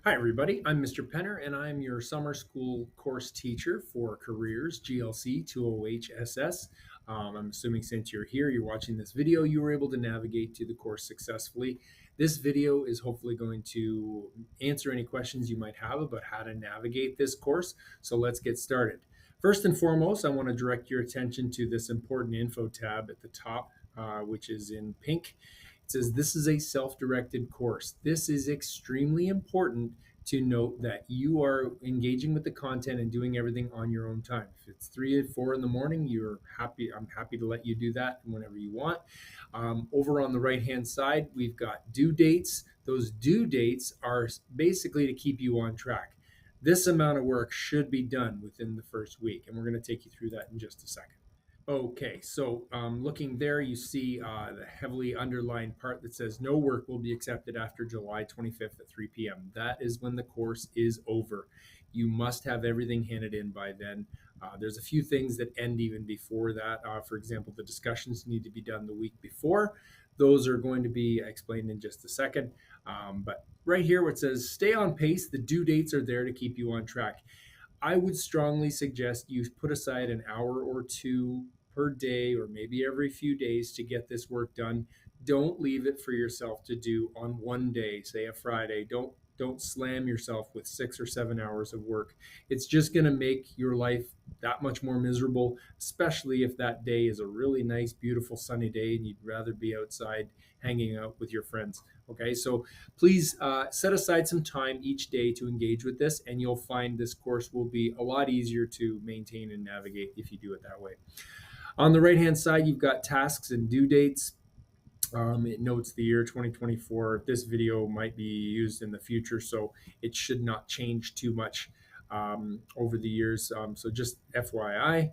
Hi, everybody. I'm Mr. Penner, and I'm your summer school course teacher for careers, GLC 2OHSS. I'm assuming since you're here, you're watching this video, you were able to navigate to the course successfully. This video is hopefully going to answer any questions you might have about how to navigate this course. So let's get started. First and foremost, I want to direct your attention to this important info tab at the top, which is in pink. It says this is a self-directed course. This is extremely important to note that you are engaging with the content and doing everything on your own time. If it's 3 or 4 in the morning, you're happy. I'm happy to let you do that whenever you want. Over on the right-hand side, we've got due dates. Those due dates are basically to keep you on track. This amount of work should be done within the first week, and we're going to take you through that in just a second. Okay, so looking there, you see the heavily underlined part that says no work will be accepted after July 25th at 3 p.m. That is when the course is over. You must have everything handed in by then. There's a few things that end even before that. For example, the discussions need to be done the week before. Those are going to be explained in just a second. But right here, where it says stay on pace, the due dates are there to keep you on track. I would strongly suggest you put aside an hour or two per day or maybe every few days to get this work done. Don't leave it for yourself to do on one day, say a Friday. Don't slam yourself with 6 or 7 hours of work. It's just going to make your life that much more miserable, especially if that day is a really nice, beautiful, sunny day and you'd rather be outside hanging out with your friends. Okay, so please set aside some time each day to engage with this, and you'll find this course will be a lot easier to maintain and navigate if you do it that way. On the right hand side, you've got tasks and due dates. It notes the year 2024. This video might be used in the future, so it should not change too much over the years. So just FYI.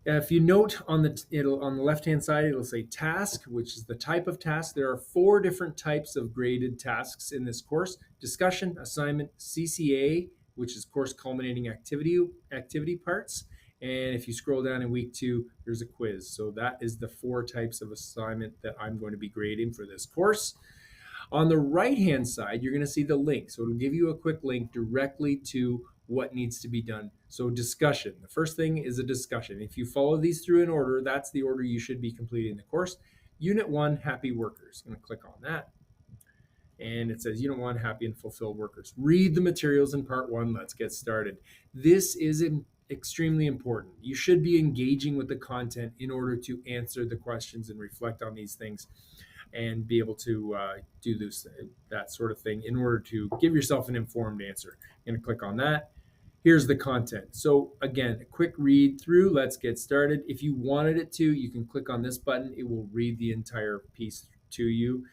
If you note on the left hand side, it'll say task, which is the type of task. There are 4 different types of graded tasks in this course: discussion, assignment, CCA, which is course culminating activity parts. And if you scroll down in week 2, there's a quiz. So that is the 4 types of assignment that I'm going to be grading for this course. On the right-hand side, you're going to see the link. So it'll give you a quick link directly to what needs to be done. So discussion. The first thing is a discussion. If you follow these through in order, that's the order you should be completing the course. Unit 1, happy workers. I'm going to click on that. And it says Unit 1, happy and fulfilled workers. Read the materials in Part 1. Let's get started. This is extremely important. You should be engaging with the content in order to answer the questions and reflect on these things and be able to do that sort of thing in order to give yourself an informed answer. I'm going to click on that. Here's the content. So again, a quick read through. Let's get started. If you wanted it to, you can click on this button. It will read the entire piece to you.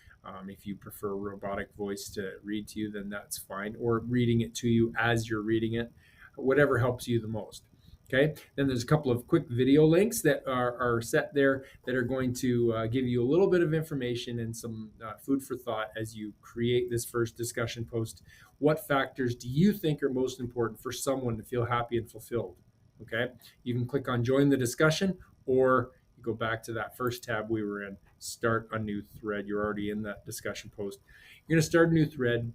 If you prefer robotic voice to read to you, then that's fine. Or reading it to you as you're reading it, whatever helps you the most. Okay, then there's a couple of quick video links that are set there that are going to give you a little bit of information and some food for thought as you create this first discussion post. What factors do you think are most important for someone to feel happy and fulfilled? Okay, you can click on join the discussion, or you go back to that first tab we were in, start a new thread. You're already in that discussion post. You're going to start a new thread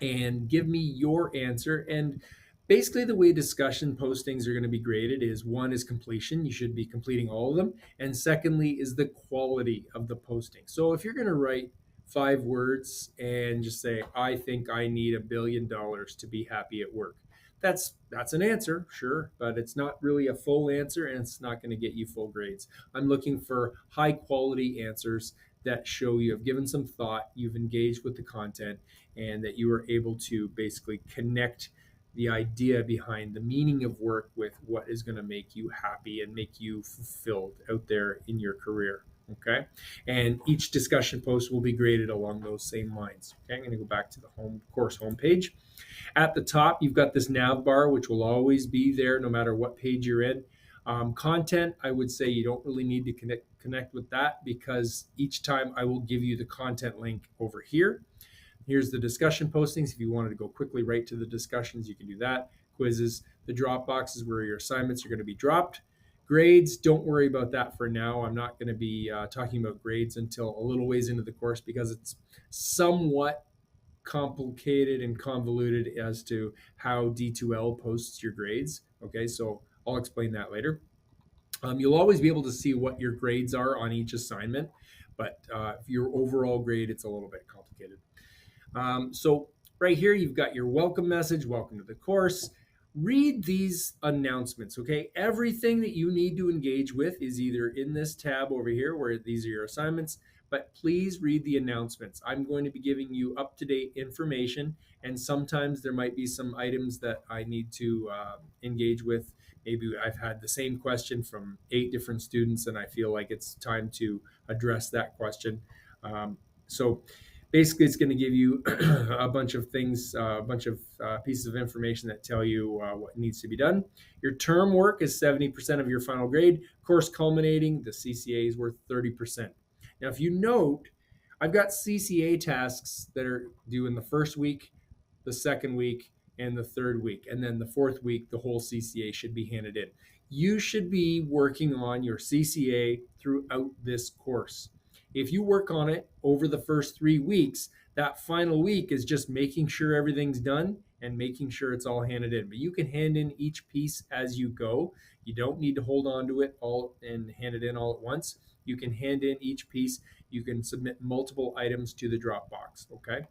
and give me your answer. And basically, the way discussion postings are going to be graded is, one is completion. You should be completing all of them. And secondly is the quality of the posting. So if you're going to write 5 words and just say, I think I need $1 billion to be happy at work. That's an answer, sure, but it's not really a full answer and it's not going to get you full grades. I'm looking for high quality answers that show you have given some thought, you've engaged with the content, and that you are able to basically connect the idea behind the meaning of work with what is going to make you happy and make you fulfilled out there in your career. Okay. And each discussion post will be graded along those same lines. Okay. I'm going to go back to the course homepage. At the top, you've got this nav bar, which will always be there no matter what page you're in. Content, I would say you don't really need to connect with that, because each time I will give you the content link over here. Here's the discussion postings. If you wanted to go quickly right to the discussions, you can do that. Quizzes, the drop boxes where your assignments are going to be dropped. Grades, don't worry about that for now. I'm not going to be talking about grades until a little ways into the course, because it's somewhat complicated and convoluted as to how D2L posts your grades. Okay, so I'll explain that later. You'll always be able to see what your grades are on each assignment, but your overall grade, it's a little bit complicated. So right here, you've got your welcome message, welcome to the course. Read these announcements, okay? Everything that you need to engage with is either in this tab over here where these are your assignments, but please read the announcements. I'm going to be giving you up-to-date information, and sometimes there might be some items that I need to engage with. Maybe I've had the same question from 8 different students, and I feel like it's time to address that question. So basically it's going to give you a bunch of things, a bunch of pieces of information that tell you what needs to be done. Your term work is 70% of your final grade. Course culminating, the CCA is worth 30%. Now, if you note, I've got CCA tasks that are due in the first week, the second week, and the third week. And then the fourth week, the whole CCA should be handed in. You should be working on your CCA throughout this course. If you work on it over the first 3 weeks, that final week is just making sure everything's done and making sure it's all handed in. But you can hand in each piece as you go. You don't need to hold on to it all and hand it in all at once. You can hand in each piece. You can submit multiple items to the Dropbox, okay?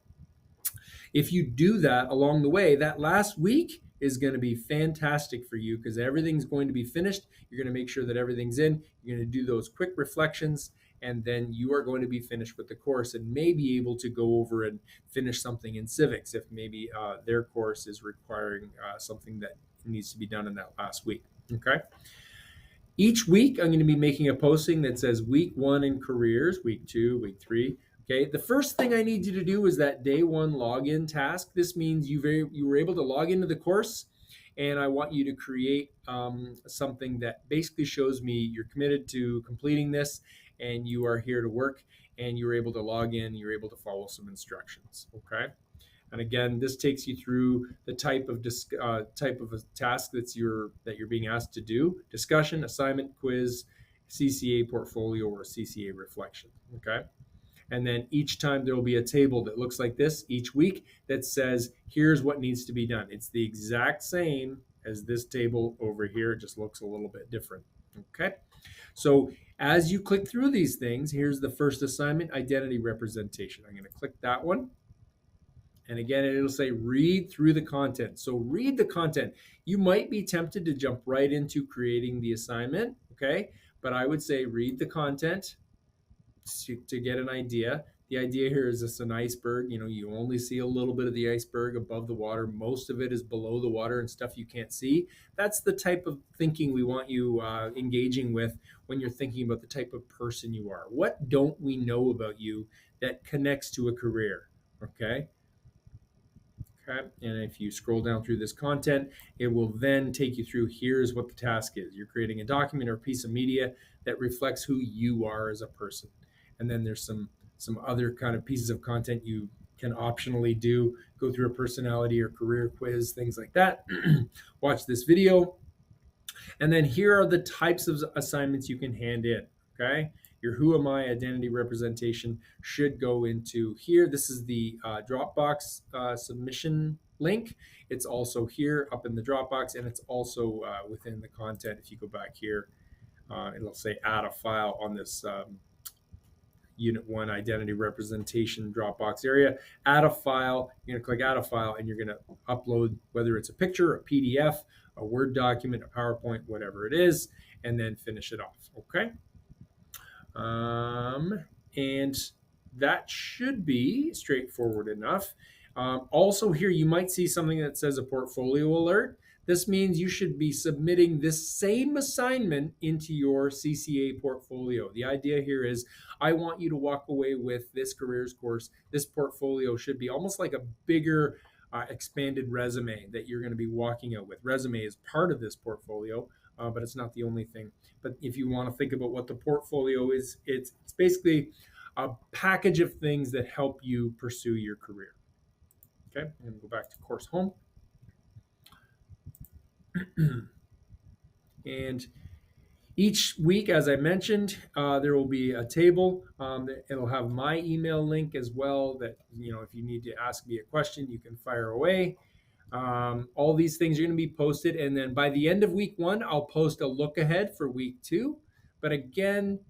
If you do that along the way, that last week is going to be fantastic for you because everything's going to be finished. You're going to make sure that everything's in. You're going to do those quick reflections, and then you are going to be finished with the course and may be able to go over and finish something in civics if maybe their course is requiring something that needs to be done in that last week. Okay. Each week, I'm going to be making a posting that says week 1 in careers, week 2, week 3. Okay, the first thing I need you to do is that day 1 login task. This means you were able to log into the course, and I want you to create something that basically shows me you're committed to completing this, and you are here to work, and you're able to log in. You're able to follow some instructions. Okay. And again, this takes you through the type of a task that you're being asked to do: discussion, assignment, quiz, CCA portfolio, or CCA reflection. Okay. And then each time there will be a table that looks like this each week that says, here's what needs to be done. It's the exact same as this table over here. It just looks a little bit different. Okay. So as you click through these things, here's the first assignment: identity representation. I'm going to click that one. And again, it'll say read through the content. So read the content. You might be tempted to jump right into creating the assignment, okay? But I would say read the content to get an idea. The idea here is it's an iceberg. You know, you only see a little bit of the iceberg above the water. Most of it is below the water and stuff you can't see. That's the type of thinking we want you engaging with when you're thinking about the type of person you are. What don't we know about you that connects to a career, okay? Okay. And if you scroll down through this content, it will then take you through here's what the task is. You're creating a document or a piece of media that reflects who you are as a person. And then there's some other kind of pieces of content you can optionally do, go through a personality or career quiz, things like that. Watch this video. And then here are the types of assignments you can hand in. Okay. Your who am I identity representation should go into here. This is the Dropbox submission link. It's also here up in the Dropbox, and it's also within the content. If you go back here, it'll say add a file on this Unit 1 identity representation Dropbox area. Add a file. You're going to click add a file, and you're going to upload whether it's a picture, a PDF, a Word document, a PowerPoint, whatever it is, and then finish it off. Okay. And that should be straightforward enough. Also here, you might see something that says a portfolio alert. This means you should be submitting this same assignment into your CCA portfolio. The idea here is I want you to walk away with this careers course. This portfolio should be almost like a bigger expanded resume that you're going to be walking out with. Resume is part of this portfolio, but it's not the only thing. But if you want to think about what the portfolio is, it's basically a package of things that help you pursue your career. Okay, I'm going to go back to course home. And Each week, as I mentioned, there will be a table. It'll have my email link as well. That if you need to ask me a question, you can fire away. All these things are going to be posted, and then by the end of week one, I'll post a look ahead for week two. But again,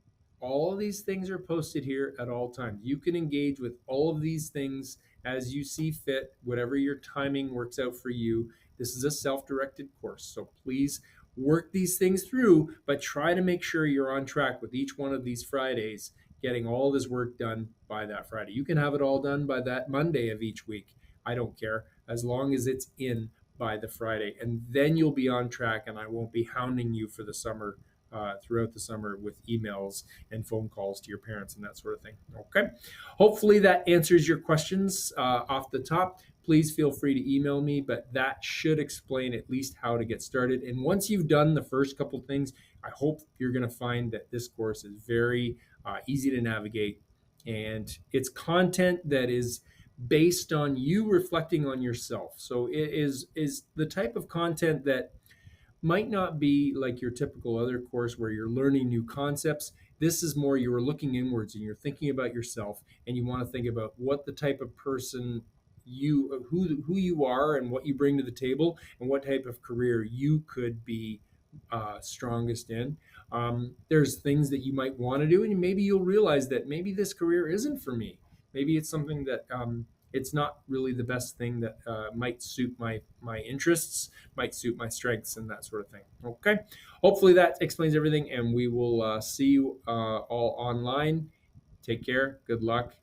all of these things are posted here at all times. You can engage with all of these things as you see fit, whatever your timing works out for you. This is a self-directed course, so please work these things through, but try to make sure you're on track with each one of these Fridays, getting all this work done by that Friday. You can have it all done by that Monday of each week. I don't care, as long as it's in by the Friday. And then you'll be on track, and I won't be hounding you for the summer, throughout the summer, with emails and phone calls to your parents and that sort of thing. Okay. Hopefully that answers your questions off the top. Please feel free to email me, but that should explain at least how to get started. And once you've done the first couple things, I hope you're going to find that this course is very easy to navigate. And it's content that is based on you reflecting on yourself. So it is the type of content that might not be like your typical other course where you're learning new concepts. This is more you're looking inwards and you're thinking about yourself, and you want to think about what the type of person who you are and what you bring to the table, and what type of career you could be strongest in. There's things that you might want to do, and maybe you'll realize that maybe this career isn't for me. Maybe it's something that it's not really the best thing that might suit my interests, might suit my strengths, and that sort of thing. Okay. Hopefully that explains everything, and we will see you all online. Take care. Good luck,